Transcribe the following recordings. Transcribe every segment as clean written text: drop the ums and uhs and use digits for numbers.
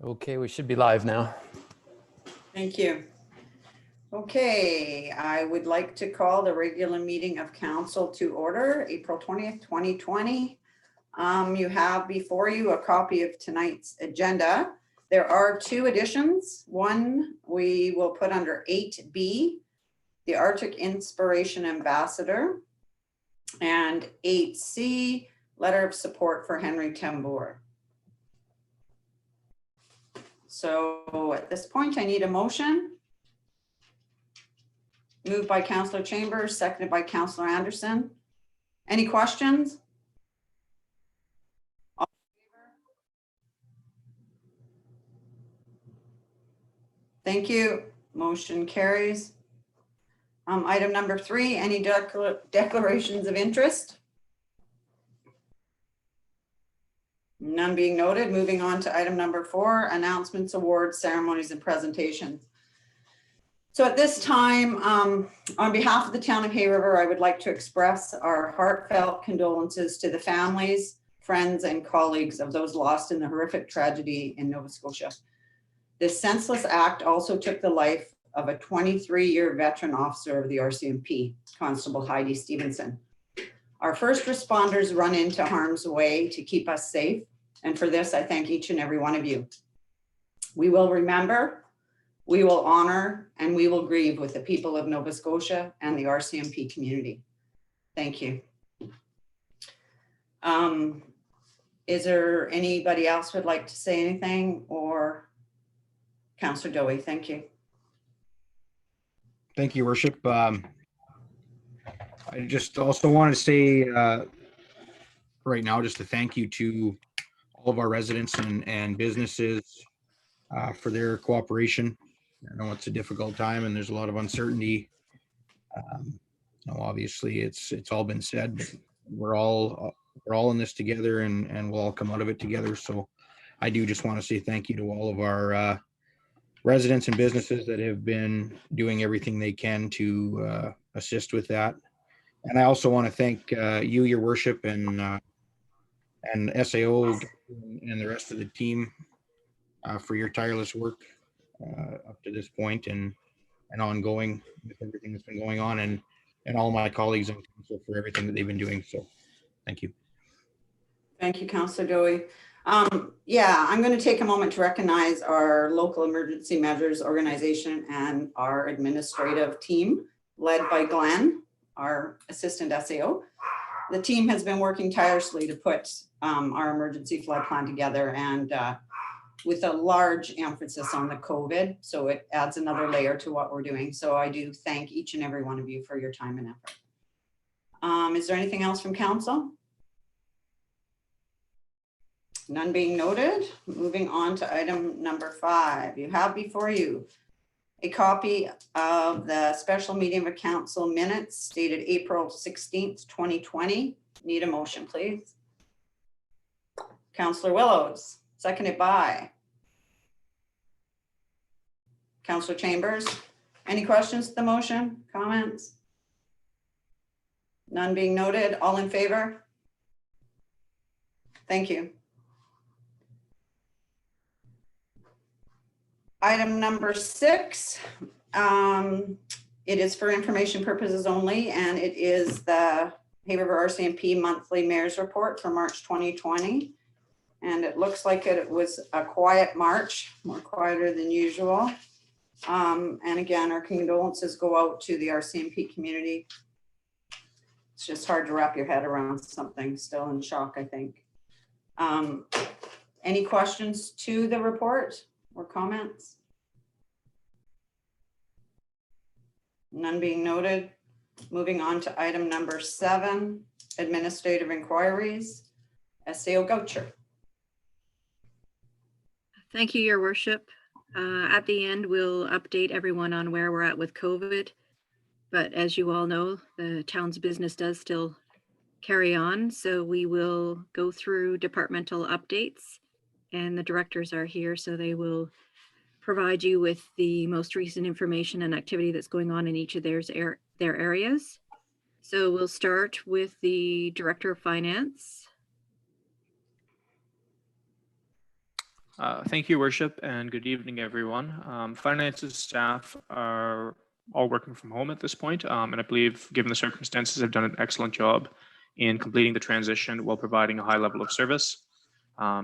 Okay, we should be live now. Thank you. Okay, I would like to call the regular meeting of council to order, April 20th, 2020. You have before you a copy of tonight's agenda. There are two additions. One we will put under 8B, the Arctic Inspiration Ambassador, and 8C, letter of support for Henry Tambour. So at this point, I need a motion. Moved by Councillor Chambers, seconded by Councillor Anderson. Any questions? All in favor? Thank you. Motion carries. Item number 3, any declarations of interest? None being noted. Moving on to item number 4, announcements, awards, ceremonies, and presentations. So at this time, on behalf of the town of Hay River, I would like to express our heartfelt condolences to the families, friends, and colleagues of those lost in the horrific tragedy in Nova Scotia. This senseless act also took the life of a 23-year veteran officer of the RCMP, Constable Heidi Stevenson. Our first responders run into harm's way to keep us safe, and for this, I thank each and every one of you. We will remember, we will honor, and we will grieve with the people of Nova Scotia and the RCMP community. Thank you. Is there anybody else who would like to say anything? Or Councillor Dowie, thank you. Thank you, Worship. I just also want to say right now, just a thank you to all of our residents and businesses for their cooperation. I know it's a difficult time and there's a lot of uncertainty. Obviously, it's all been said, but we're all in this together, and we'll all come out of it together. So I do just want to say thank you to all of our residents and businesses that have been doing everything they can to assist with that. And I also want to thank you, your worship, and SAO and the rest of the team for your tireless work up to this point and ongoing with everything that's been going on, and all my colleagues on council for everything that they've been doing. So thank you. Thank you, Councillor Dowie. Yeah, I'm going to take a moment to recognize our local emergency measures organization and our administrative team led by Glenn, our assistant SAO. The team has been working tirelessly to put our emergency flood plan together, and with a large emphasis on the COVID. So it adds another layer to what we're doing. So I do thank each and every one of you for your time and effort. Is there anything else from council? None being noted. Moving on to item number 5. You have before you a copy of the special meeting of council minutes dated April 16th, 2020. Need a motion, please. Councillor Willows, seconded by Councillor Chambers. Any questions to the motion? Comments? None being noted. All in favor? Thank you. Item number 6, it is for information purposes only, and it is the Hay River RCMP monthly mayor's report for March 2020. And it looks like it was a quiet March, more quieter than usual. And again, our condolences go out to the RCMP community. It's just hard to wrap your head around something, still in shock, I think. Any questions to the report or comments? None being noted. Moving on to item number 7, administrative inquiries. SAO Goucher. Thank you, Your Worship. At the end, we'll update everyone on where we're at with COVID. But as you all know, the town's business does still carry on. So we will go through departmental updates, and the directors are here, so they will provide you with the most recent information and activity that's going on in each of their areas. So we'll start with the Director of Finance. Thank you, Worship, and good evening, everyone. Finances staff are all working from home at this point, and I believe, given the circumstances, have done an excellent job in completing the transition while providing a high level of service.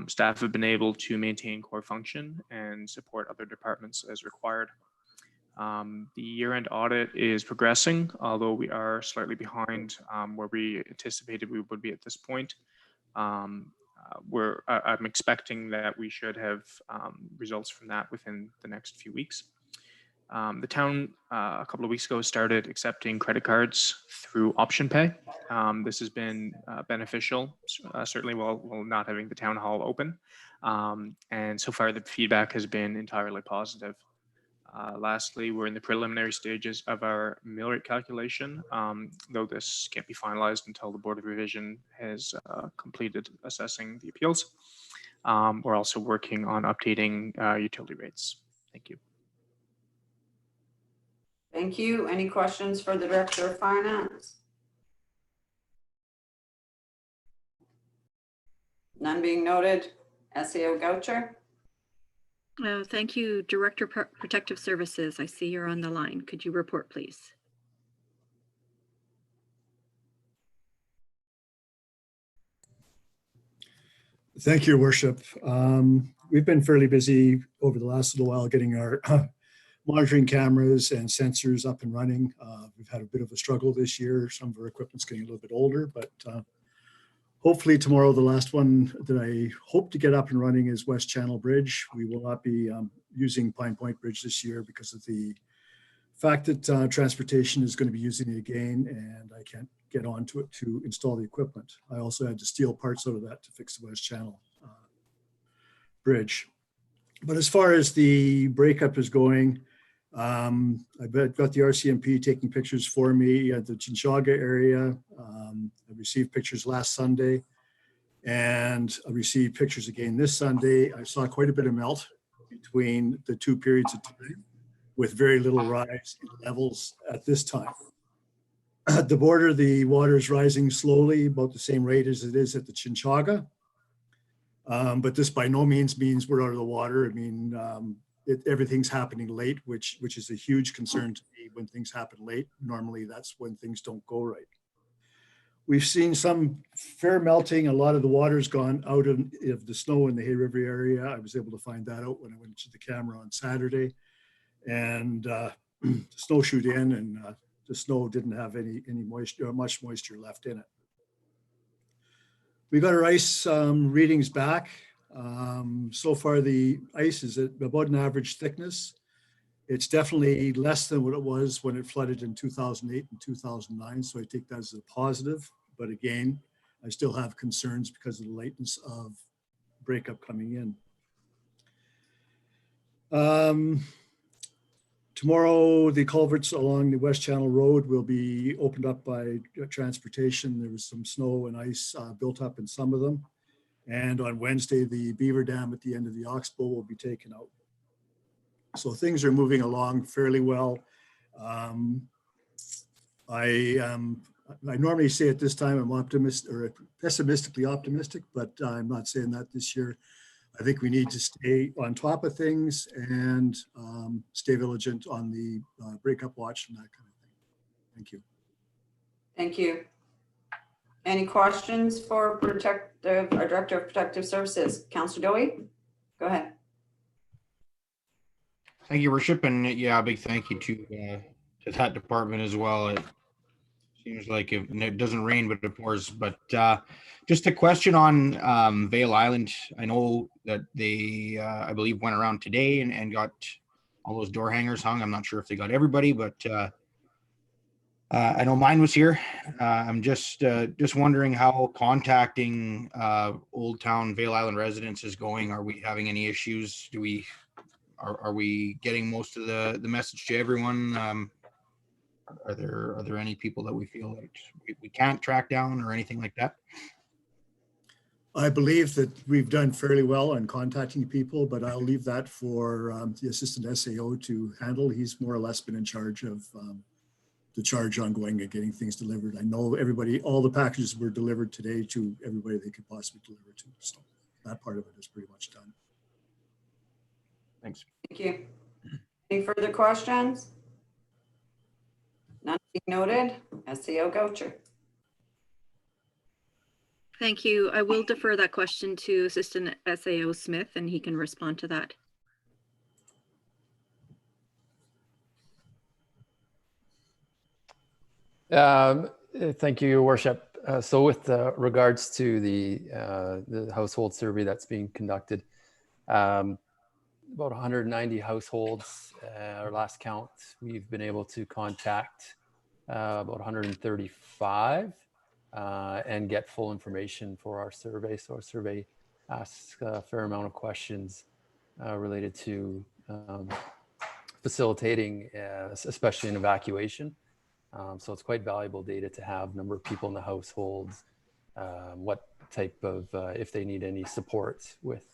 Staff have been able to maintain core function and support other departments as required. The year-end audit is progressing, although we are slightly behind where we anticipated we would be at this point. I'm expecting that we should have results from that within the next few weeks. The town a couple of weeks ago started accepting credit cards through option pay. This has been beneficial, certainly while not having the town hall open. And so far the feedback has been entirely positive. Lastly, we're in the preliminary stages of our mill rate calculation, though this can't be finalized until the Board of Revision has completed assessing the appeals. We're also working on updating utility rates. Thank you. Thank you. Any questions for the Director of Finance? None being noted. SAO Goucher. Thank you, Director Protective Services. I see you're on the line. Could you report, please? Thank you, Your Worship. We've been fairly busy over the last little while getting our monitoring cameras and sensors up and running. We've had a bit of a struggle this year. Some of our equipment's getting a little bit older, but hopefully tomorrow, the last one that I hope to get up and running is West Channel Bridge. We will not be using Pine Point Bridge this year because of the fact that transportation is going to be using it again, and I can't get onto it to install the equipment. I also had to steal parts out of that to fix the West Channel Bridge. But as far as the breakup is going, I've got the RCMP taking pictures for me at the Chinchaga area. I received pictures last Sunday, and I received pictures again this Sunday. I saw quite a bit of melt between the two periods of time, with very little rise in levels at this time. At the border, the water is rising slowly, about the same rate as it is at the Chinchaga. But this by no means means we're out of the water. I mean, everything's happening late, which is a huge concern to me. When things happen late, normally that's when things don't go right. We've seen some fair melting. A lot of the water's gone out of the snow in the Hay River area. I was able to find that out when I went to the camera on Saturday, and snowshoed in, and the snow didn't have any moisture, much moisture left in it. We got our ice readings back. So far, the ice is at about an average thickness. It's definitely less than what it was when it flooded in 2008 and 2009. So I take that as a positive. But again, I still have concerns because of the lateness of breakup coming in. Tomorrow, the culverts along the West Channel Road will be opened up by transportation. There was some snow and ice built up in some of them. And on Wednesday, the Beaver Dam at the end of the Oxbow will be taken out. So things are moving along fairly well. I normally say at this time I'm optimistic or pessimistically optimistic, but I'm not saying that this year. I think we need to stay on top of things and stay vigilant on the breakup watch and that kind of thing. Thank you. Thank you. Any questions for Director of Protective Services? Councillor Dowie, go ahead. Thank you, Worship, and yeah, a big thank you to that department as well. It seems like it doesn't rain, but it pours. But just a question on Vail Island. I know that they, I believe, went around today and got all those door hangers hung. I'm not sure if they got everybody, but I know mine was here. I'm just wondering how contacting Old Town Vail Island residents is going. Are we having any issues? Are we getting most of the message to everyone? Are there any people that we feel like we can't track down or anything like that? I believe that we've done fairly well on contacting people, but I'll leave that for the assistant SAO to handle. He's more or less been in charge of the charge on going and getting things delivered. I know all the packages were delivered today to everybody they could possibly deliver to. So that part of it is pretty much done. Thanks. Thank you. Any further questions? None being noted. SAO Goucher. Thank you. I will defer that question to Assistant SAO Smith, and he can respond to that. Thank you, Your Worship. So with regards to the household survey that's being conducted, about 190 households, our last count, we've been able to contact about 135 and get full information for our survey. So our survey asks a fair amount of questions related to facilitating, especially an evacuation. So it's quite valuable data to have, number of people in the households, what type of, if they need any support with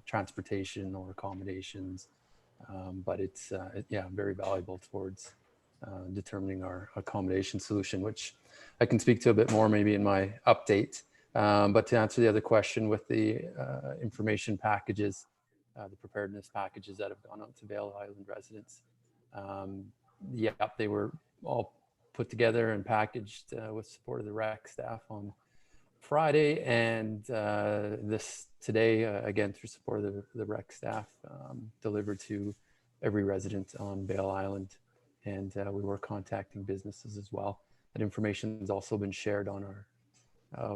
transportation or accommodations. But it's, yeah, very valuable towards determining our accommodation solution, which I can speak to a bit more maybe in my update. But to answer the other question with the information packages, the preparedness packages that have gone out to Vail Island residents, yeah, they were all put together and packaged with support of the rec staff on Friday, and this today, again, through support of the rec staff, delivered to every resident on Vail Island. And we were contacting businesses as well. That information has also been shared on our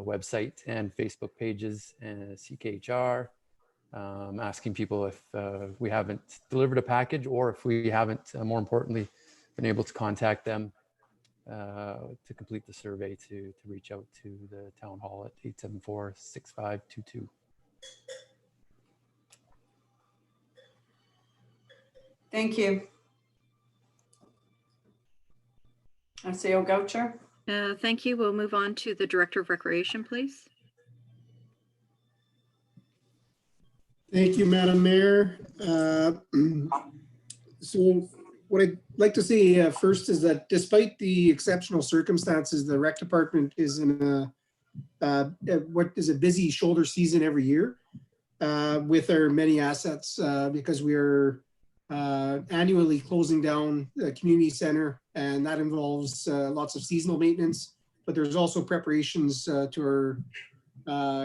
website and Facebook pages and CKHR, asking people if we haven't delivered a package, or if we haven't, more importantly, been able to contact them to complete the survey, to reach out to the town hall at 874-6522. Thank you. SAO Goucher. Thank you. We'll move on to the Director of Recreation, please. Thank you, Madam Mayor. So what I'd like to say first is that despite the exceptional circumstances, the rec department is in what is a busy shoulder season every year with our many assets because we are annually closing down the community center, and that involves lots of seasonal maintenance, but there's also preparations to our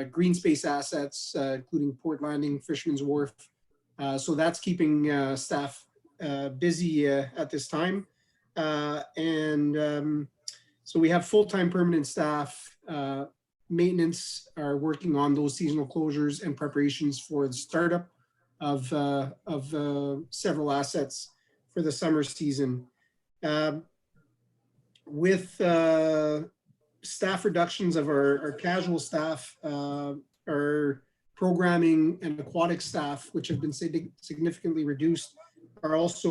green space assets, including Port Landing, Fisherman's Wharf. So that's keeping staff busy at this time. So we have full-time permanent staff. Maintenance are working on those seasonal closures and preparations for the startup of several assets for the summer season. With staff reductions of our casual staff, our programming and aquatic staff, which have been significantly reduced, are also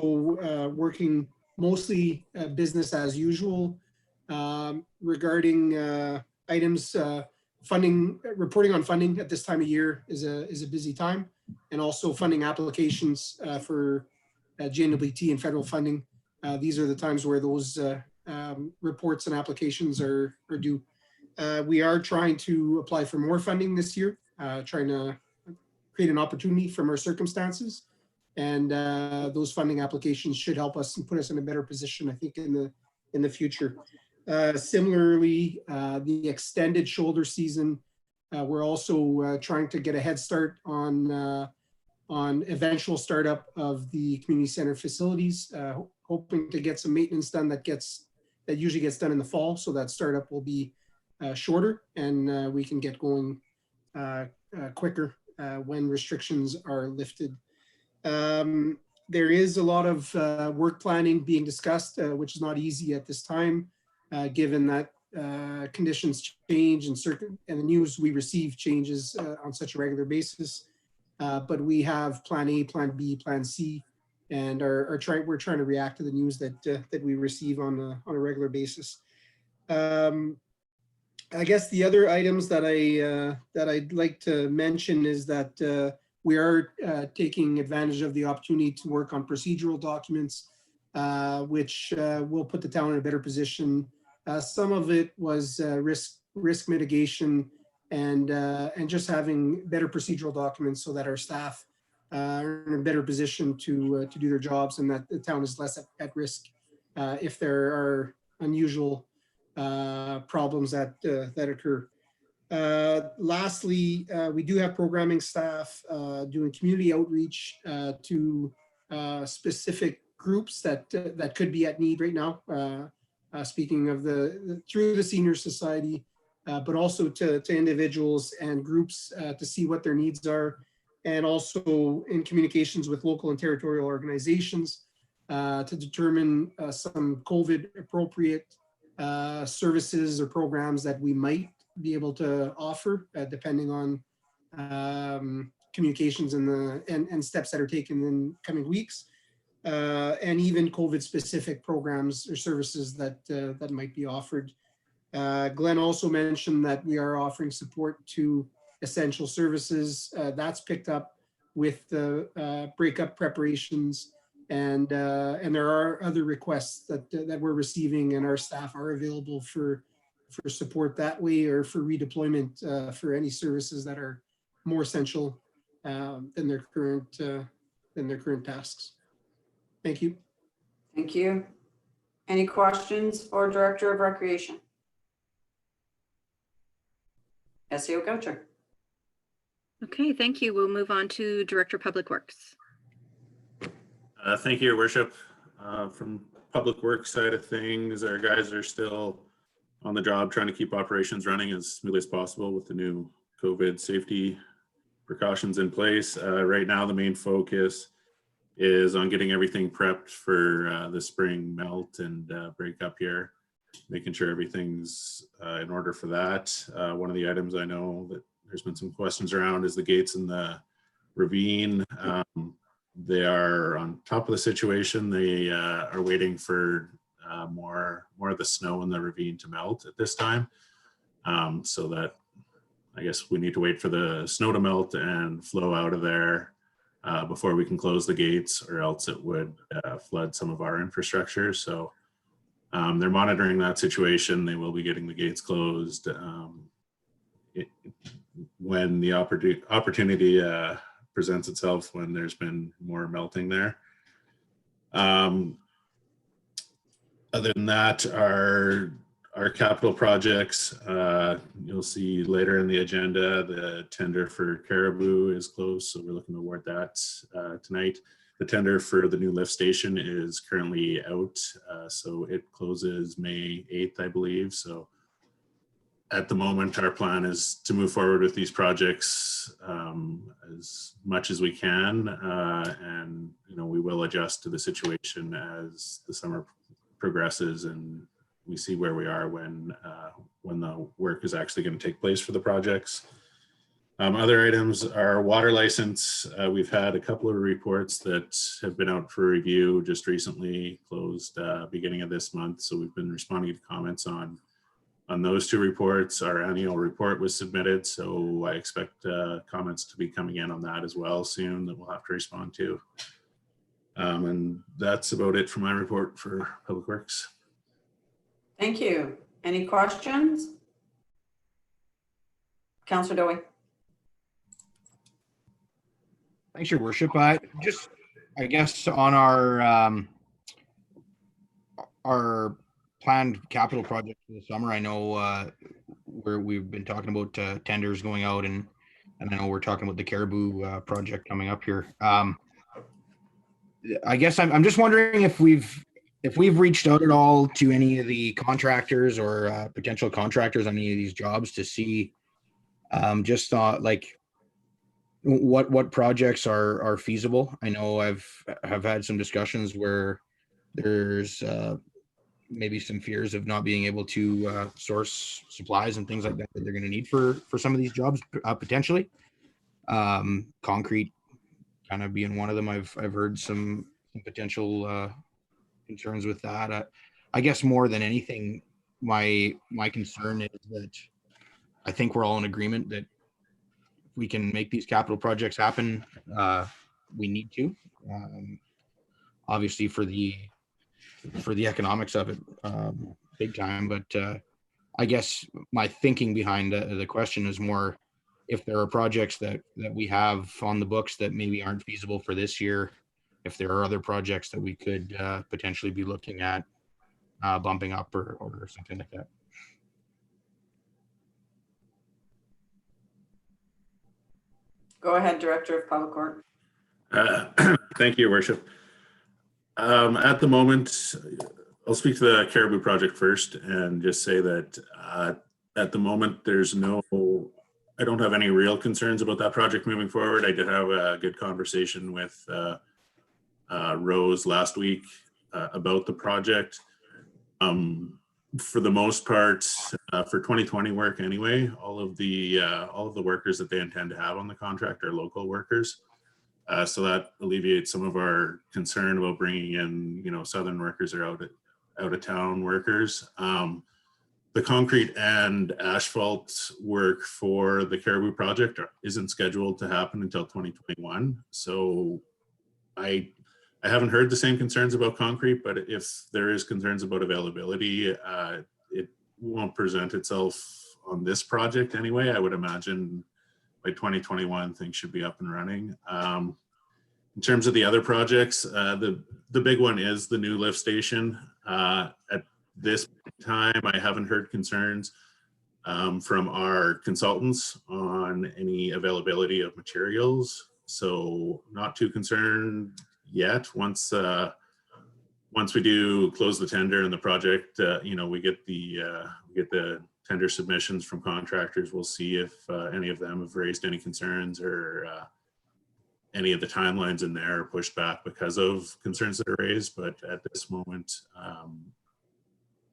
working mostly business as usual regarding items. Funding, reporting on funding at this time of year is a busy time, and also funding applications for GNWT and federal funding. These are the times where those reports and applications are due. We are trying to apply for more funding this year, trying to create an opportunity from our circumstances. And those funding applications should help us and put us in a better position, I think, in the future. Similarly, the extended shoulder season, we're also trying to get a head start on eventual startup of the community center facilities, hoping to get some maintenance done that usually gets done in the fall, so that startup will be shorter, and we can get going quicker when restrictions are lifted. There is a lot of work planning being discussed, which is not easy at this time, given that conditions change and the news we receive changes on such a regular basis. But we have Plan A, Plan B, Plan C, and we're trying to react to the news that we receive on a regular basis. I guess the other items that I'd like to mention is that we are taking advantage of the opportunity to work on procedural documents, which will put the town in a better position. Some of it was risk mitigation and just having better procedural documents so that our staff are in a better position to do their jobs, and that the town is less at risk if there are unusual problems that occur. Lastly, we do have programming staff doing community outreach to specific groups that could be at need right now. Speaking of through the Senior Society, but also to individuals and groups to see what their needs are, and also in communications with local and territorial organizations to determine some COVID appropriate services or programs that we might be able to offer depending on communications and steps that are taken in coming weeks, and even COVID specific programs or services that might be offered. Glenn also mentioned that we are offering support to essential services. That's picked up with the breakup preparations, and there are other requests that we're receiving, and our staff are available for support that way, or for redeployment for any services that are more essential than their current tasks. Thank you. Thank you. Any questions for Director of Recreation? SEO Goucher. Okay, thank you. We'll move on to Director of Public Works. Thank you, Your Worship. From Public Works side of things, our guys are still on the job trying to keep operations running as smoothly as possible with the new COVID safety precautions in place. Right now, the main focus is on getting everything prepped for the spring melt and breakup here, making sure everything's in order for that. One of the items I know that there's been some questions around is the gates in the ravine. They are on top of the situation. They are waiting for more of the snow in the ravine to melt at this time. So that I guess we need to wait for the snow to melt and flow out of there before we can close the gates, or else it would flood some of our infrastructure. So they're monitoring that situation. They will be getting the gates closed when the opportunity presents itself, when there's been more melting there. Other than that, our capital projects, you'll see later in the agenda, the tender for Caribou is closed, so we're looking to award that tonight. The tender for the new lift station is currently out, so it closes May 8th, I believe. So at the moment, our plan is to move forward with these projects as much as we can, and we will adjust to the situation as the summer progresses and we see where we are when the work is actually going to take place for the projects. Other items are water license. We've had a couple of reports that have been out for review just recently, closed beginning of this month. So we've been responding to comments on those two reports. Our annual report was submitted, so I expect comments to be coming in on that as well soon that we'll have to respond to. And that's about it for my report for Public Works. Thank you. Any questions? Councillor Dowie. Thanks, Your Worship. I guess on our planned capital project for the summer, I know where we've been talking about tenders going out, and I know we're talking about the Caribou project coming up here. I guess I'm just wondering if we've reached out at all to any of the contractors or potential contractors on any of these jobs to see just like what projects are feasible. I know I've had some discussions where there's maybe some fears of not being able to source supplies and things like that they're going to need for some of these jobs potentially. Concrete kind of being one of them. I've heard some potential concerns with that. I guess more than anything, my concern is that I think we're all in agreement that if we can make these capital projects happen, we need to. Obviously for the economics of it, big time. But I guess my thinking behind the question is more, if there are projects that we have on the books that maybe aren't feasible for this year, if there are other projects that we could potentially be looking at bumping up or something like that. Go ahead, Director of Public Works. Thank you, Your Worship. At the moment, I'll speak to the Caribou project first and just say that at the moment, I don't have any real concerns about that project moving forward. I did have a good conversation with Rose last week about the project. For the most part, for 2020 work anyway, all of the workers that they intend to have on the contract are local workers. So that alleviates some of our concern about bringing in, southern workers or out of town workers. The concrete and asphalt work for the Caribou project isn't scheduled to happen until 2021. So I haven't heard the same concerns about concrete, but if there is concerns about availability, it won't present itself on this project anyway. I would imagine by 2021, things should be up and running. In terms of the other projects, the big one is the new lift station. At this time, I haven't heard concerns from our consultants on any availability of materials. So not too concerned yet. Once we do close the tender and the project, we get the tender submissions from contractors. We'll see if any of them have raised any concerns or any of the timelines in there are pushed back because of concerns that are raised. But at this moment,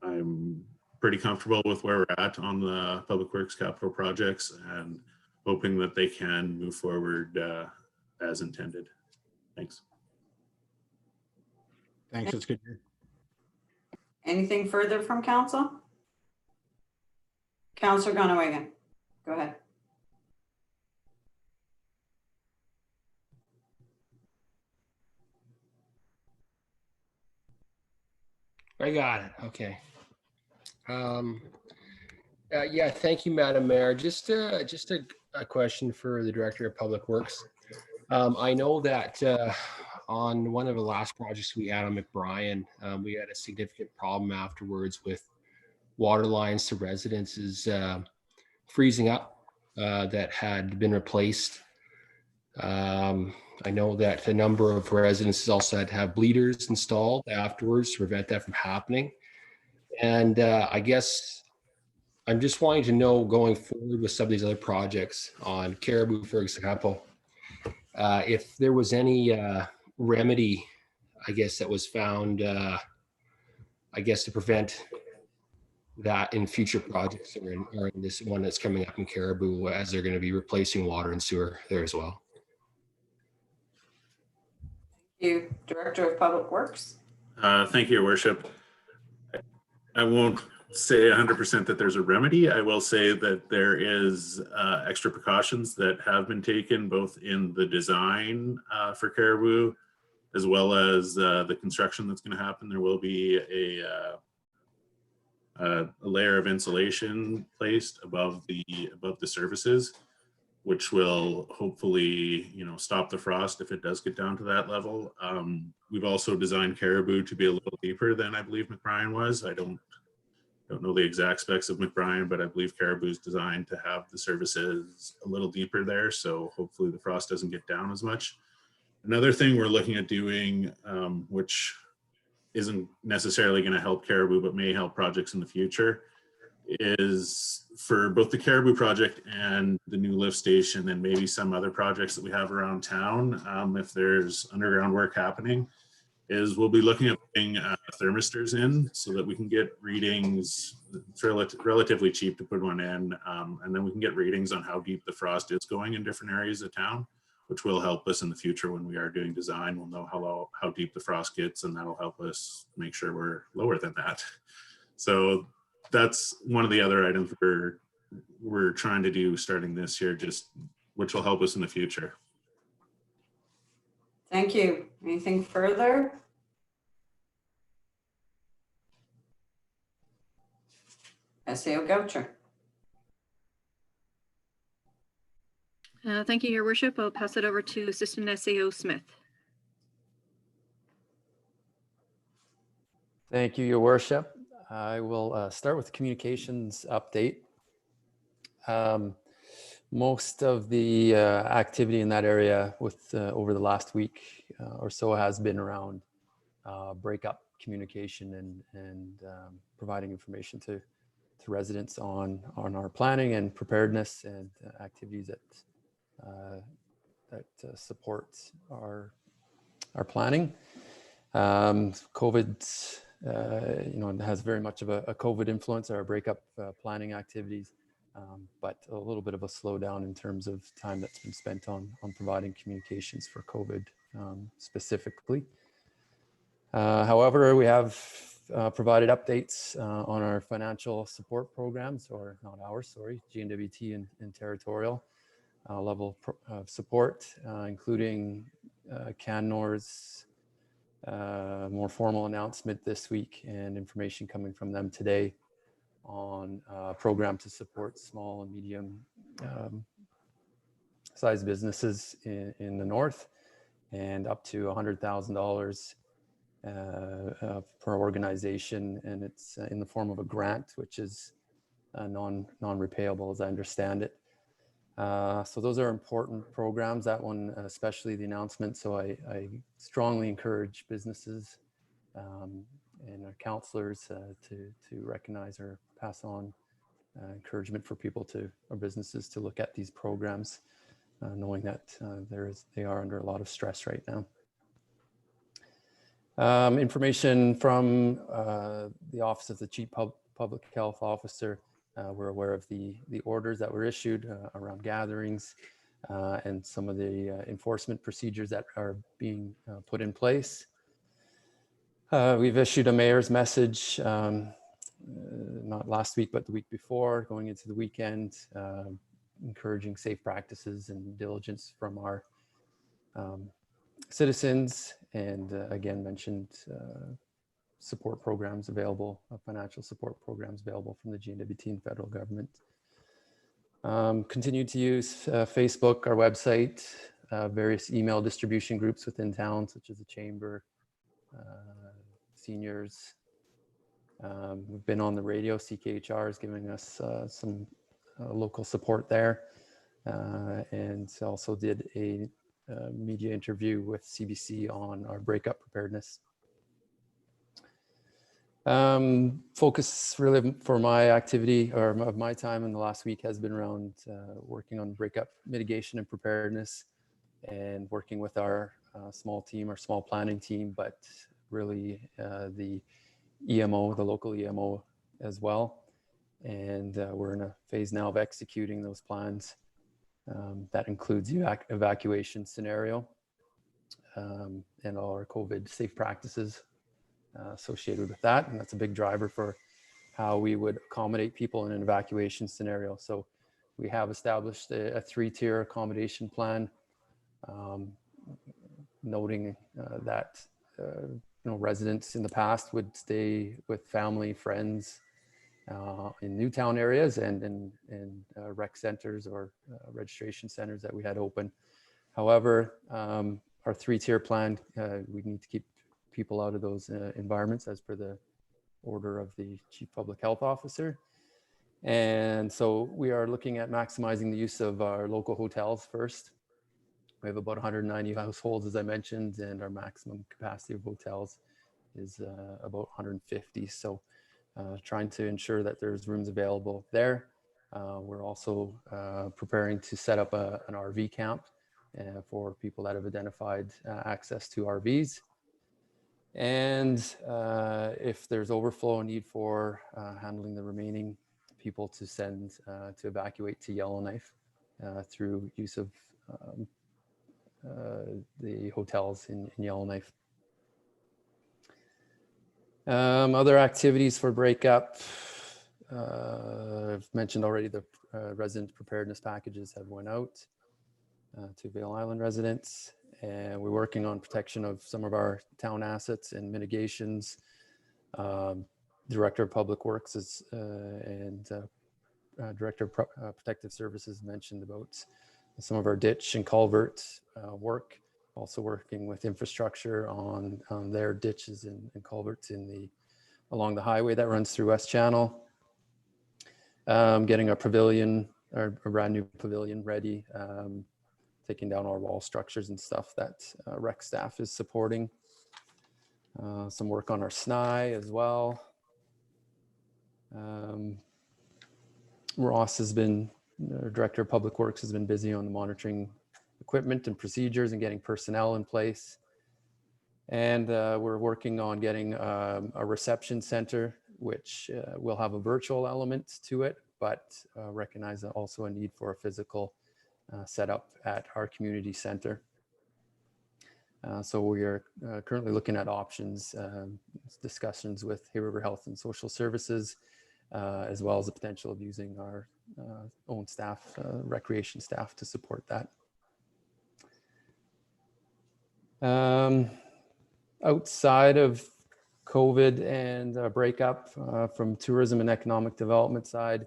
I'm pretty comfortable with where we're at on the Public Works capital projects and hoping that they can move forward as intended. Thanks. Thanks, that's good. Anything further from council? Councillor Gunnawagan, go ahead. I got it. Okay. Yeah, thank you, Madam Mayor. Just a question for the Director of Public Works. I know that on one of the last projects we had on McBrien, we had a significant problem afterwards with water lines to residences freezing up that had been replaced. I know that a number of residences also had to have bleeders installed afterwards to prevent that from happening. And I guess I'm just wanting to know, going forward with some of these other projects on Caribou, for example, if there was any remedy, I guess, that was found, I guess, to prevent that in future projects or in this one that's coming up in Caribou, as they're going to be replacing water and sewer there as well. Thank you, Director of Public Works. Thank you, Your Worship. I won't say 100% that there's a remedy. I will say that there is extra precautions that have been taken both in the design for Caribou as well as the construction that's going to happen. There will be a layer of insulation placed above the surfaces, which will hopefully, stop the frost if it does get down to that level. We've also designed Caribou to be a little deeper than I believe McBrien was. I don't know the exact specs of McBrien, but I believe Caribou is designed to have the surfaces a little deeper there. So hopefully the frost doesn't get down as much. Another thing we're looking at doing, which isn't necessarily going to help Caribou, but may help projects in the future, is for both the Caribou project and the new lift station and maybe some other projects that we have around town, if there's underground work happening, is we'll be looking at putting thermistors in so that we can get readings. It's relatively cheap to put one in, and then we can get readings on how deep the frost is going in different areas of town, which will help us in the future when we are doing design. We'll know how deep the frost gets, and that'll help us make sure we're lower than that. So that's one of the other items we're trying to do starting this year, which will help us in the future. Thank you. Anything further? SAO Goucher. Thank you, Your Worship. I'll pass it over to Assistant SAO Smith. Thank you, Your Worship. I will start with the communications update. Most of the activity in that area with over the last week or so has been around breakup communication and providing information to residents on our planning and preparedness and activities that support our planning. COVID, has very much of a COVID influence on our breakup planning activities, but a little bit of a slowdown in terms of time that's been spent on providing communications for COVID specifically. However, we have provided updates on our financial support programs, or not ours, sorry, GNWT and territorial level of support, including Cannor's more formal announcement this week and information coming from them today on a program to support small and medium sized businesses in the north, and up to $100,000 per organization, and it's in the form of a grant, which is non-repayable as I understand it. So those are important programs, that one especially, the announcement. So I strongly encourage businesses and our counselors to recognize or pass on encouragement for people or businesses to look at these programs, knowing that they are under a lot of stress right now. Information from the Office of the Chief Public Health Officer. We're aware of the orders that were issued around gatherings and some of the enforcement procedures that are being put in place. We've issued a mayor's message, not last week, but the week before, going into the weekend, encouraging safe practices and diligence from our citizens, and again mentioned support programs available, financial support programs available from the GNWT and federal government. Continue to use Facebook, our website, various email distribution groups within town, such as the Chamber, seniors. We've been on the radio. CKHR is giving us some local support there, and also did a media interview with CBC on our breakup preparedness. Focus really for my activity or of my time in the last week has been around working on breakup mitigation and preparedness, and working with our small team, our small planning team, but really the EMO, the local EMO as well. And we're in a phase now of executing those plans. That includes the evacuation scenario and all our COVID safe practices associated with that. And that's a big driver for how we would accommodate people in an evacuation scenario. So we have established a 3-tier accommodation plan, noting that residents in the past would stay with family, friends in Newtown areas and in rec centers or registration centers that we had open. However, our 3-tier plan, we need to keep people out of those environments as per the order of the Chief Public Health Officer. And so we are looking at maximizing the use of our local hotels first. We have about 190 households, as I mentioned, and our maximum capacity of hotels is about 150. So trying to ensure that there's rooms available there. We're also preparing to set up an RV camp for people that have identified access to RVs. And if there's overflow and need for handling the remaining people to send to evacuate to Yellowknife through use of the hotels in Yellowknife. Other activities for breakup. I've mentioned already the resident preparedness packages have went out to Vail Island residents, and we're working on protection of some of our town assets and mitigations. Director of Public Works and Director of Protective Services mentioned about some of our ditch and culvert work, also working with infrastructure on their ditches and culverts along the highway that runs through West Channel. Getting a pavilion, or a brand new pavilion ready, taking down our wall structures and stuff that rec staff is supporting. Some work on our SNI as well. Ross has been, our Director of Public Works has been busy on the monitoring equipment and procedures and getting personnel in place. And we're working on getting a reception center, which will have a virtual element to it, but recognize also a need for a physical setup at our community center. So we are currently looking at options, discussions with Hay River Health and Social Services, as well as the potential of using our own staff, recreation staff, to support that. Outside of COVID and breakup from tourism and economic development side,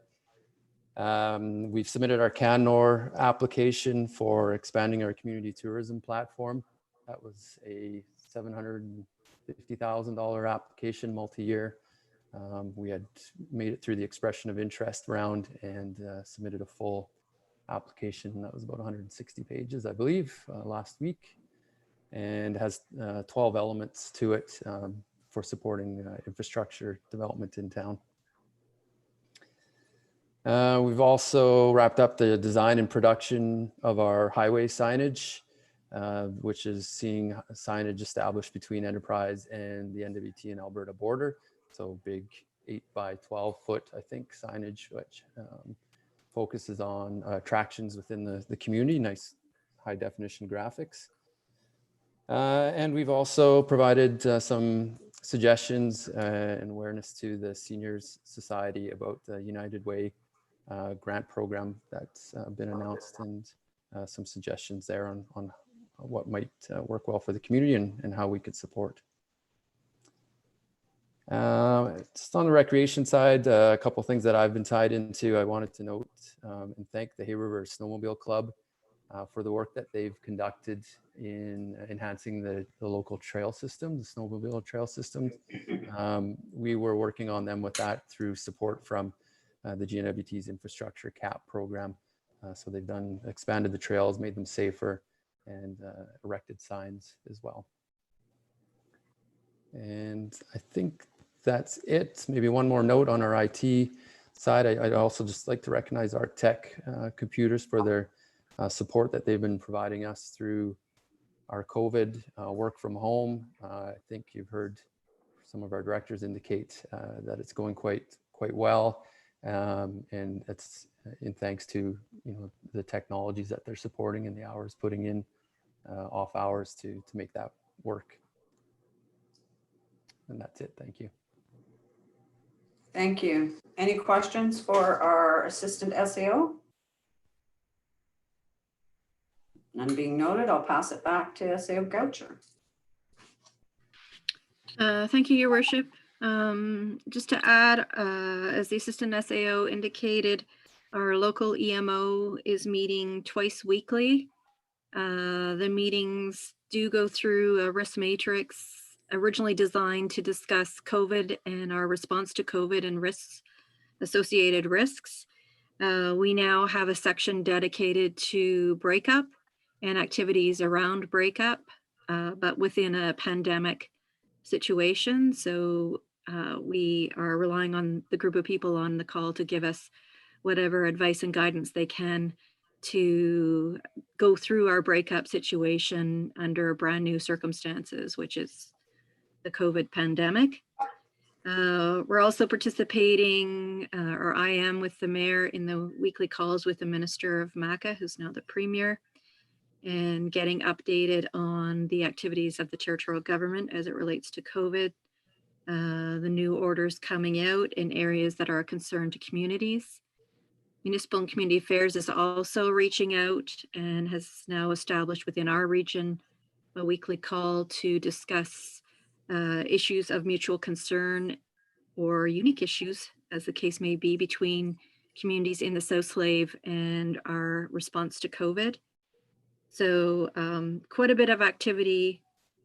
we've submitted our CanNor application for expanding our community tourism platform. That was a $750,000 application, multi-year. We had made it through the expression of interest round and submitted a full application. That was about 160 pages, I believe, last week, and has 12 elements to it for supporting infrastructure development in town. We've also wrapped up the design and production of our highway signage, which is seeing signage established between Enterprise and the NWT and Alberta border. So big 8 by 12 foot, I think, signage, which focuses on attractions within the community, nice high definition graphics. And we've also provided some suggestions and awareness to the Seniors Society about the United Way grant program that's been announced, and some suggestions there on what might work well for the community and how we could support. Just on the recreation side, a couple of things that I've been tied into, I wanted to note and thank the Hay River Snowmobile Club for the work that they've conducted in enhancing the local trail system, the snowmobile trail system. We were working on them with that through support from the GNWT's infrastructure CAP program. So they've expanded the trails, made them safer, and erected signs as well. And I think that's it. Maybe one more note on our IT side. I'd also just like to recognize our tech computers for their support that they've been providing us through our COVID work from home. I think you've heard some of our directors indicate that it's going quite well, and it's in thanks to the technologies that they're supporting and the hours putting in off hours to make that work. And that's it. Thank you. Thank you. Any questions for our Assistant SAO? None being noted, I'll pass it back to SAO Goucher. Thank you, Your Worship. Just to add, as the Assistant SAO indicated, our local EMO is meeting twice weekly. The meetings do go through a risk matrix originally designed to discuss COVID and our response to COVID and risks, associated risks. We now have a section dedicated to breakup and activities around breakup, but within a pandemic situation. So we are relying on the group of people on the call to give us whatever advice and guidance they can to go through our breakup situation under brand new circumstances, which is the COVID pandemic. We're also participating, or I am with the mayor, in the weekly calls with the Minister of MACA, who's now the Premier, and getting updated on the activities of the territorial government as it relates to COVID, the new orders coming out in areas that are a concern to communities. Municipal and Community Affairs is also reaching out and has now established within our region a weekly call to discuss issues of mutual concern or unique issues, as the case may be, between communities in the South Slave and our response to COVID. So quite a bit of activity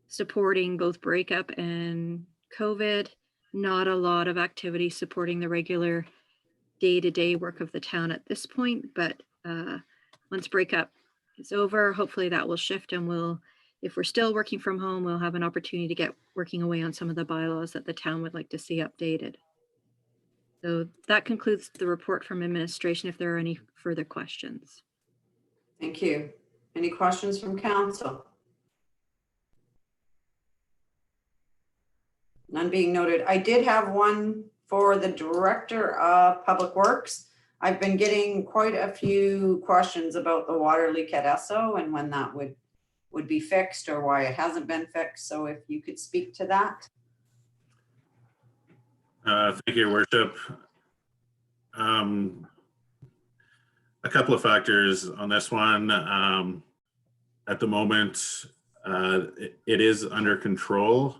supporting both breakup and COVID. Not a lot of activity supporting the regular day-to-day work of the town at this point, but once breakup is over, hopefully that will shift, and if we're still working from home, we'll have an opportunity to get working away on some of the bylaws that the town would like to see updated. So that concludes the report from administration. If there are any further questions. Thank you. Any questions from council? None being noted. I did have one for the Director of Public Works. I've been getting quite a few questions about the water leak at Esso and when that would be fixed or why it hasn't been fixed. So if you could speak to that. Thank you, Your Worship. A couple of factors on this one. At the moment, it is under control.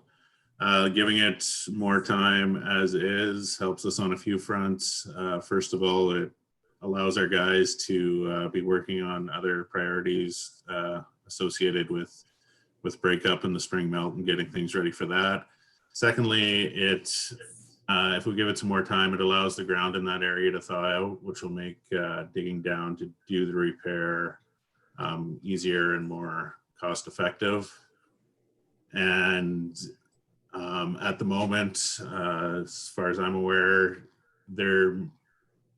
Giving it more time as is helps us on a few fronts. First of all, it allows our guys to be working on other priorities associated with breakup and the spring melt and getting things ready for that. Secondly, if we give it some more time, it allows the ground in that area to thaw out, which will make digging down to do the repair easier and more cost effective. And at the moment, as far as I'm aware, there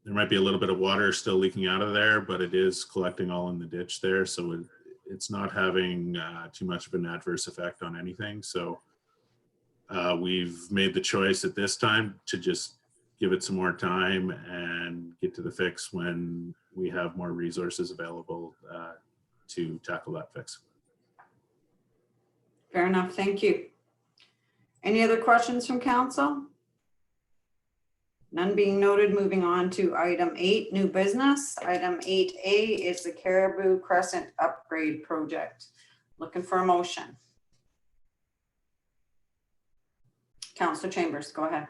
might be a little bit of water still leaking out of there, but it is collecting all in the ditch there. So it's not having too much of an adverse effect on anything. So we've made the choice at this time to just give it some more time and get to the fix when we have more resources available to tackle that fix. Fair enough. Thank you. Any other questions from council? None being noted. Moving on to item 8, new business. Item 8A is the Caribou Crescent upgrade project. Looking for a motion. Councillor Chambers, go ahead.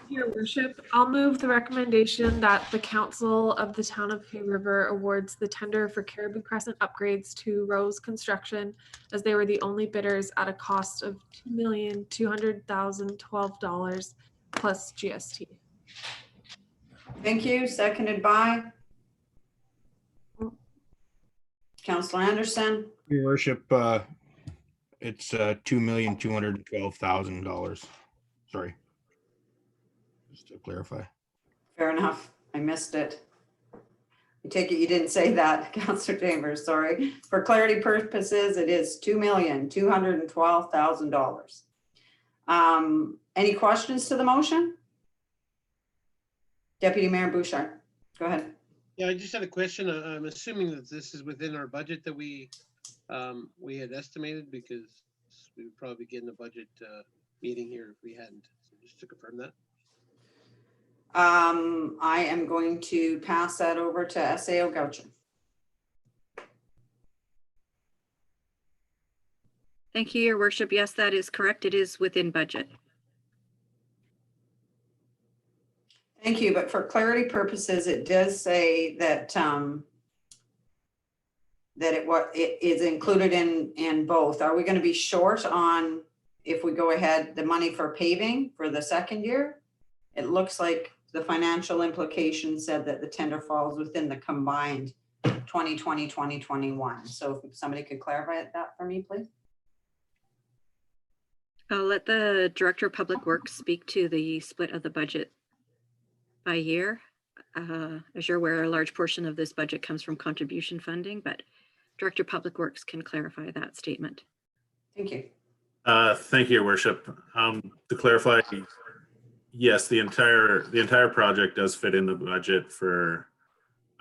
Your Worship, I'll move the recommendation that the Council of the Town of Hay River awards the tender for Caribou Crescent upgrades to Rose Construction, as they were the only bidders at a cost of $2,200,012 plus GST. Thank you. Seconded by Councillor Anderson. Your Worship, it's $2,212,000. Sorry. Just to clarify. Fair enough. I missed it. I take it you didn't say that, Councillor Chambers, sorry. For clarity purposes, it is $2,212,000. Any questions to the motion? Deputy Mayor Bouchard, go ahead. Yeah, I just had a question. I'm assuming that this is within our budget that we had estimated, because we would probably get in the budget meeting here if we hadn't. So just to confirm that. I am going to pass that over to SAO Goucher. Thank you, Your Worship. Yes, that is correct. It is within budget. Thank you, but for clarity purposes, it does say that it is included in both. Are we going to be short on, if we go ahead, the money for paving for the second year? It looks like the financial implication said that the tender falls within the combined 2020, 2021. So if somebody could clarify that for me, please. I'll let the Director of Public Works speak to the split of the budget by year. As you're aware, a large portion of this budget comes from contribution funding, but Director of Public Works can clarify that statement. Thank you. Thank you, Your Worship. To clarify, yes, the entire project does fit in the budget for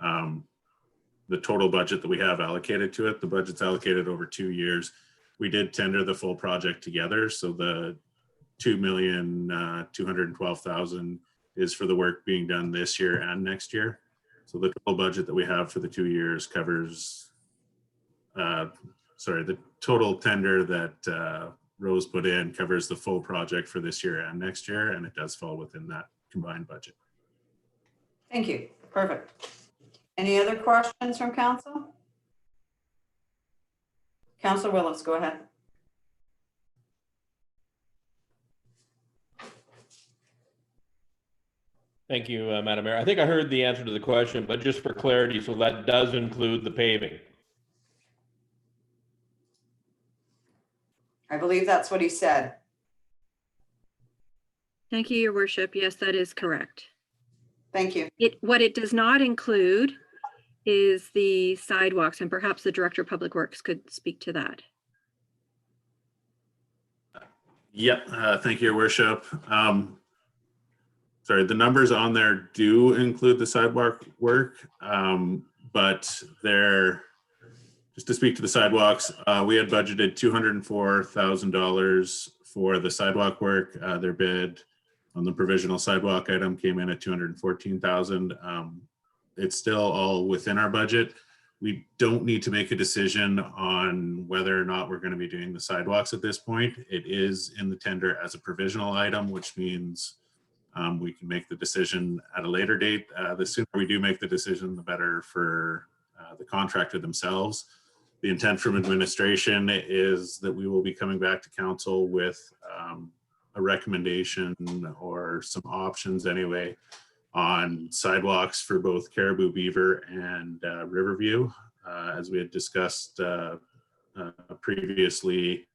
the total budget that we have allocated to it. The budget's allocated over 2 years. We did tender the full project together, so the $2,212,000 is for the work being done this year and next year. So the total budget that we have for the 2 years covers, the total tender that Rose put in covers the full project for this year and next year, and it does fall within that combined budget. Thank you. Perfect. Any other questions from council? Councilor Willis, go ahead. Thank you, Madam Mayor. I think I heard the answer to the question, but just for clarity, so that does include the paving. I believe that's what he said. Thank you, Your Worship. Yes, that is correct. Thank you. What it does not include is the sidewalks, and perhaps the Director of Public Works could speak to that. Yep, thank you, Your Worship. Sorry, the numbers on there do include the sidewalk work, but they're, just to speak to the sidewalks, we had budgeted $204,000 for the sidewalk work. Their bid on the provisional sidewalk item came in at $214,000. It's still all within our budget. We don't need to make a decision on whether or not we're going to be doing the sidewalks at this point. It is in the tender as a provisional item, which means we can make the decision at a later date. The sooner we do make the decision, the better for the contractor themselves. The intent from administration is that we will be coming back to council with a recommendation or some options anyway on sidewalks for both Caribou, Beaver, and Riverview. As we had discussed previously,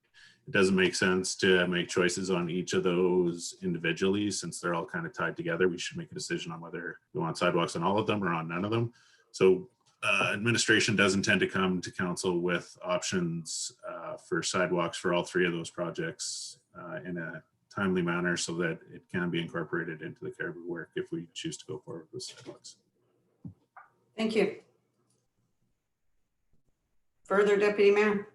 it doesn't make sense to make choices on each of those individually since they're all kind of tied together. We should make a decision on whether we want sidewalks on all of them or on none of them. So administration does intend to come to council with options for sidewalks for all three of those projects in a timely manner so that it can be incorporated into the Caribou work if we choose to go forward with sidewalks. Thank you. Further, Deputy Mayor?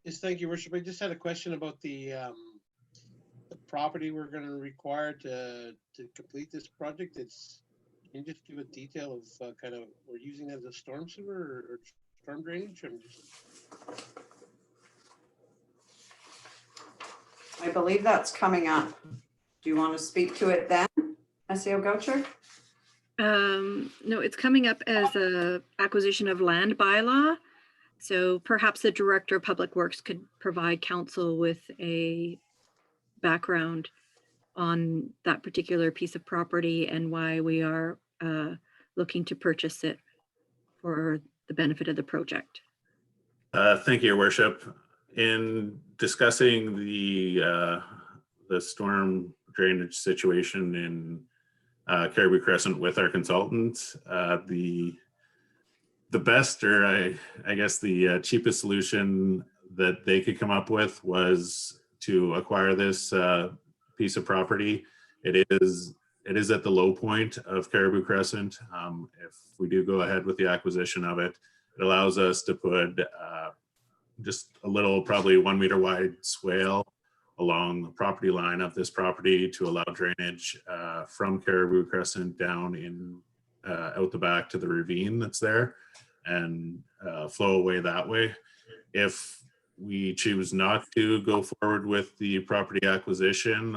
Yes, thank you, Worship. I just had a question about the property we're going to require to complete this project. Can you just give a detail of kind of we're using it as a storm sewer or storm drainage? I believe that's coming up. Do you want to speak to it then, SEO Goucher? No, it's coming up as a acquisition of land bylaw. So perhaps the Director of Public Works could provide council with a background on that particular piece of property and why we are looking to purchase it for the benefit of the project. Thank you, Your Worship. In discussing the storm drainage situation in Caribou Crescent with our consultant, the best, or I guess the cheapest solution that they could come up with was to acquire this piece of property. It is at the low point of Caribou Crescent. If we do go ahead with the acquisition of it, it allows us to put just a little, probably 1 meter wide swale along the property line of this property to allow drainage from Caribou Crescent down in out the back to the ravine that's there and flow away that way. If we choose not to go forward with the property acquisition,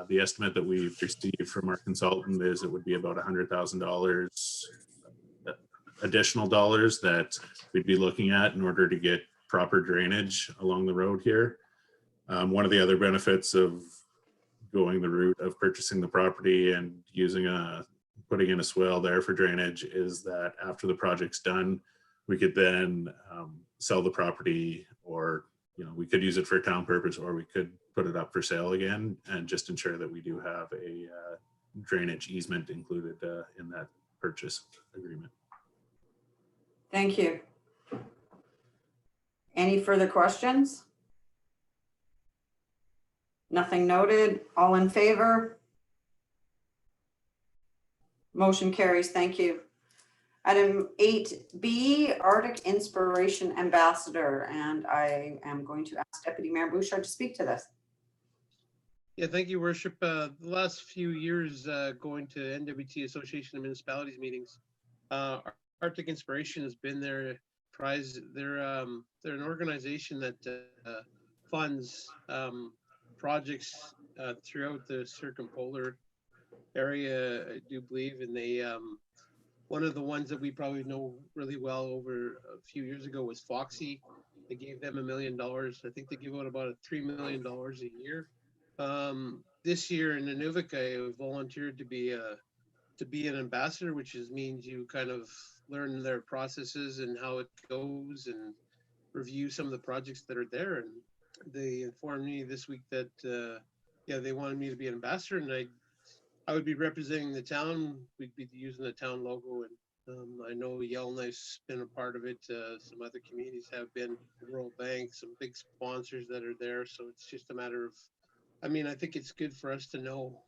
the estimate that we've received from our consultant is it would be about $100,000 additional dollars that we'd be looking at in order to get proper drainage along the road here. One of the other benefits of going the route of purchasing the property and putting in a swale there for drainage is that after the project's done, we could then sell the property, or we could use it for a town purpose, or we could put it up for sale again and just ensure that we do have a drainage easement included in that purchase agreement. Thank you. Any further questions? Nothing noted. All in favor? Motion carries. Thank you. Item 8B, Arctic Inspiration Ambassador, and I am going to ask Deputy Mayor Bouchard to speak to this. Yeah, thank you, Worship. The last few years going to NWT Association of Municipalities meetings, Arctic Inspiration has been their prize. They're an organization that funds projects throughout the circumpolar area, I do believe, and One of the ones that we probably know really well over a few years ago was Foxy. They gave them $1 million. I think they give out about $3 million a year. This year in Nunavut, I volunteered to be an ambassador, which means you kind of learn their processes and how it goes and review some of the projects that are there. And they informed me this week that they wanted me to be an ambassador, and I would be representing the town. We'd be using the town logo, and I know Yellowknife's been a part of it. Some other communities have been, World Bank, some big sponsors that are there. So it's just a matter of, I think it's good for us to know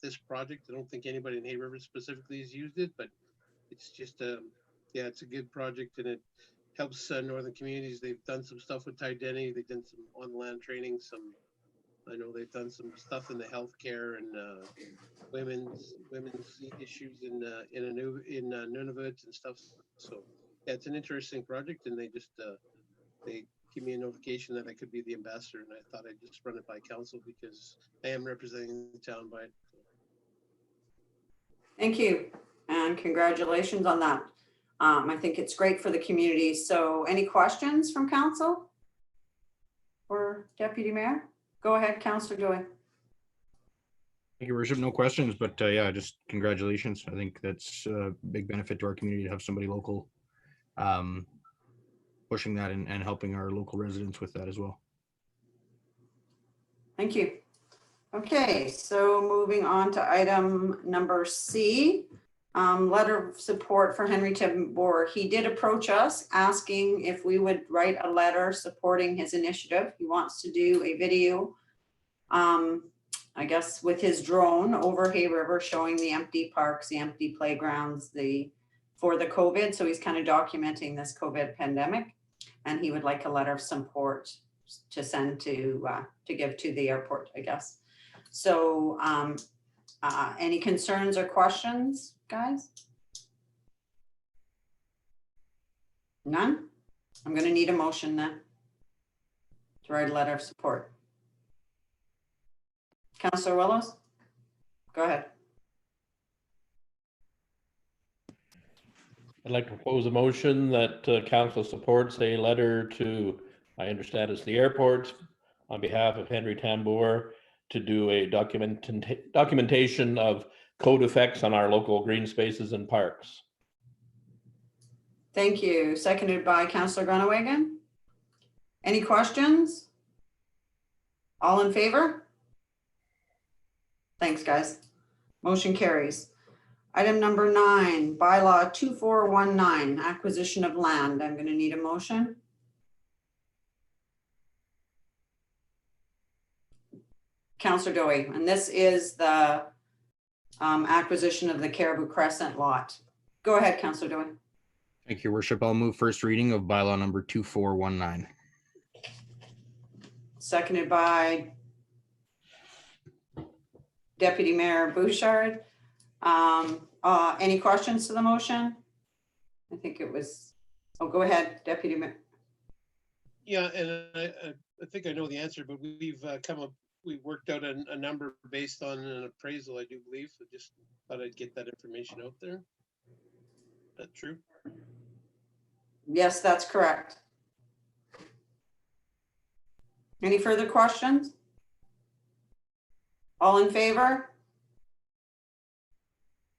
this project. I don't think anybody in Hay River specifically has used it, but it's just it's a good project, and it helps northern communities. They've done some stuff with Tridenti. They've done some on-land training. I know they've done some stuff in the healthcare and women's issues in Nunavut and stuff. So yeah, it's an interesting project, and they give me a notification that I could be the ambassador, and I thought I'd just run it by council because I am representing the town by it. Thank you, and congratulations on that. I think it's great for the community. So any questions from council or Deputy Mayor? Go ahead, Councillor Joy. Thank you, Your Worship. No questions, but yeah, just congratulations. I think that's a big benefit to our community to have somebody local pushing that and helping our local residents with that as well. Thank you. Okay, so moving on to item number C, letter of support for Henry Tambor. He did approach us asking if we would write a letter supporting his initiative. He wants to do a video, I guess with his drone over Hay River, showing the empty parks, the empty playgrounds, for the COVID. So he's kind of documenting this COVID pandemic, and he would like a letter of support to send to give to the airport, I guess. So any concerns or questions, guys? None? I'm going to need a motion then to write a letter of support. Councillor Willows, go ahead. I'd like to propose a motion that council supports a letter to, I understand it's the airport, on behalf of Henry Tambor, to do a documentation of code effects on our local green spaces and parks. Thank you. Seconded by Councillor Groenewegen. Any questions? All in favor? Thanks, guys. Motion carries. Item number 9, bylaw 2419, acquisition of land. I'm going to need a motion. Councillor Dowie, and this is the acquisition of the Caribou Crescent lot. Go ahead, Councillor Dowie. Thank you, Your Worship. I'll move first reading of bylaw number 2419. Seconded by Deputy Mayor Bouchard. Any questions to the motion? I think it was, go ahead, Deputy Mayor. Yeah, and I think I know the answer, but we've worked out a number based on an appraisal, I do believe. So just thought I'd get that information out there. Is that true? Yes, that's correct. Any further questions? All in favor?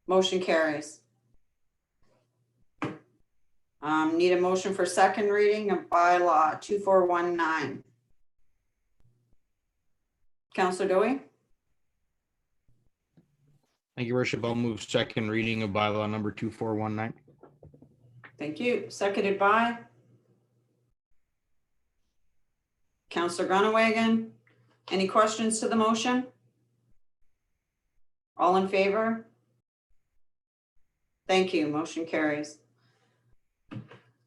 Motion carries. Need a motion for second reading of bylaw 2419. Councillor Dowie? Thank you, Your Worship. I'll move second reading of bylaw number 2419. Thank you. Seconded by Councillor Groenewegen. Any questions to the motion? All in favor? Thank you. Motion carries.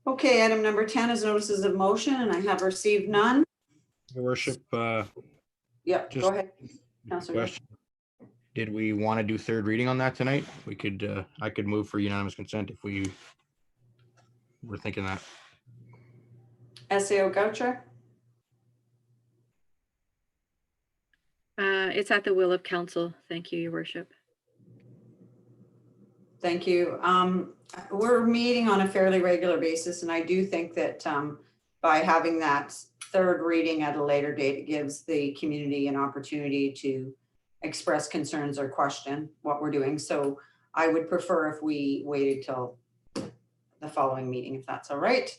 Okay, item number 10 is notices of motion, and I have received none. Your Worship, Yep, just go ahead, Councillor. question. Did we want to do third reading on that tonight? We could, I could move for unanimous consent if we were thinking that. SAO Goucher? It's at the will of council. Thank you, Your Worship. Thank you. We're meeting on a fairly regular basis, and I do think that by having that third reading at a later date, it gives the community an opportunity to express concerns or question what we're doing. So I would prefer if we waited till the following meeting, if that's all right.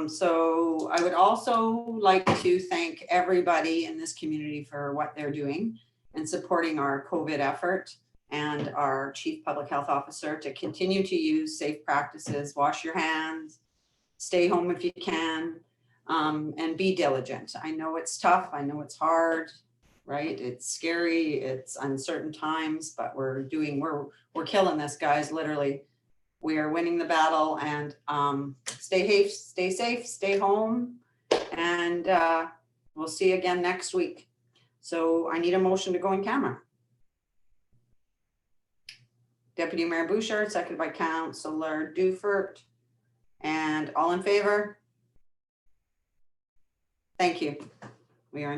So I would also like to thank everybody in this community for what they're doing and supporting our COVID effort, and our Chief Public Health Officer to continue to use safe practices, wash your hands, stay home if you can, and be diligent. I know it's tough, I know it's hard, right? It's scary, it's uncertain times, but we're killing this, guys, literally. We are winning the battle, and stay safe, stay home, and we'll see you again next week. So I need a motion to go in camera. Deputy Mayor Bouchard, seconded by Councillor Dufert. And all in favor? Thank you.